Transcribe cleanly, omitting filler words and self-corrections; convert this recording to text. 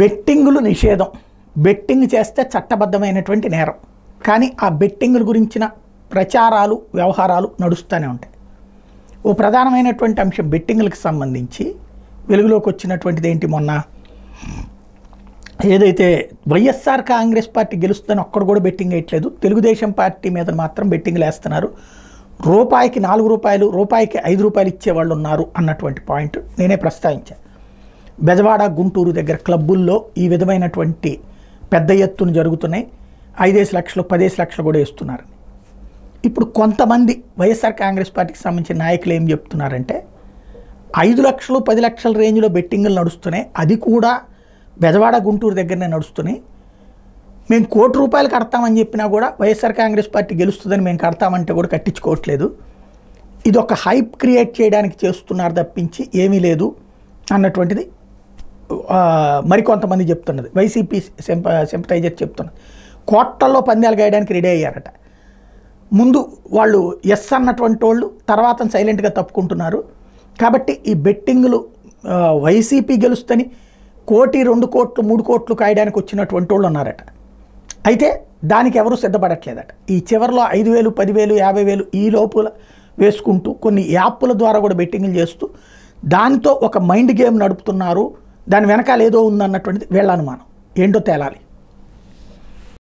బెట్టింగులు నిషేధం. బెట్టింగ్ చేస్తే చట్టబద్ధమైనటువంటి నేరం. కానీ ఆ బెట్టింగుల గురించిన ప్రచారాలు, వ్యవహారాలు నడుస్తూనే ఉంటాయి. ఓ ప్రధానమైనటువంటి అంశం బెట్టింగులకు సంబంధించి వెలుగులోకి వచ్చినటువంటిది ఏంటి? మొన్న ఏదైతే వైఎస్ఆర్ కాంగ్రెస్ పార్టీ గెలుస్తుందని ఒక్కడు కూడా బెట్టింగ్ వేయట్లేదు, తెలుగుదేశం పార్టీ మీద మాత్రం బెట్టింగ్లు వేస్తున్నారు. రూపాయికి 4 రూపాయలు, రూపాయికి 5 రూపాయలు ఇచ్చేవాళ్ళు ఉన్నారు అన్నటువంటి పాయింట్ నేనే ప్రస్తావించాను. బెజవాడ, గుంటూరు దగ్గర క్లబ్బుల్లో ఈ విధమైనటువంటి పెద్ద ఎత్తున జరుగుతున్నాయి. 5 లక్షలు 10 లక్షలు కూడా వేస్తున్నారు. ఇప్పుడు కొంతమంది వైఎస్ఆర్ కాంగ్రెస్ పార్టీకి సంబంధించిన నాయకులు ఏం చెప్తున్నారంటే 5 లక్షలు 10 లక్షల రేంజ్లో బెట్టింగులు నడుస్తున్నాయి, అది కూడా బెజవాడ, గుంటూరు దగ్గరనే నడుస్తున్నాయి. మేము 1 కోటి రూపాయలు కడతామని చెప్పినా కూడా వైఎస్ఆర్ కాంగ్రెస్ పార్టీ గెలుస్తుందని మేము కడతామంటే కూడా కట్టించుకోవట్లేదు. ఇది ఒక హైప్ క్రియేట్ చేయడానికి చేస్తున్నారు తప్పించి ఏమీ లేదు అన్నటువంటిది మరికొంతమంది చెప్తున్నది. వైసీపీ సింపథైజర్ చెప్తున్నది. కోట్లలో పందాలు గాయడానికి రెడీ అయ్యారట. ముందు వాళ్ళు ఎస్ అన్నటువంటి వాళ్ళు తర్వాత సైలెంట్గా తప్పుకుంటున్నారు. కాబట్టి ఈ బెట్టింగులు వైసీపీ గెలుస్తని 1 కోటి 2 కోట్లు 3 కోట్లు కాయడానికి వచ్చినటువంటి వాళ్ళు ఉన్నారట. అయితే దానికి ఎవరు సిద్ధపడట్లేదట. ఈ చివరిలో 5,000 10,000 50,000 ఈ లోపల వేసుకుంటూ కొన్ని యాప్ల ద్వారా కూడా బెట్టింగ్లు చేస్తూ దానితో ఒక మైండ్ గేమ్ నడుపుతున్నారు. దాని వెనకాల ఏదో ఉందన్నటువంటిది వీళ్ళ అనుమానం. ఏంటో తేలాలి.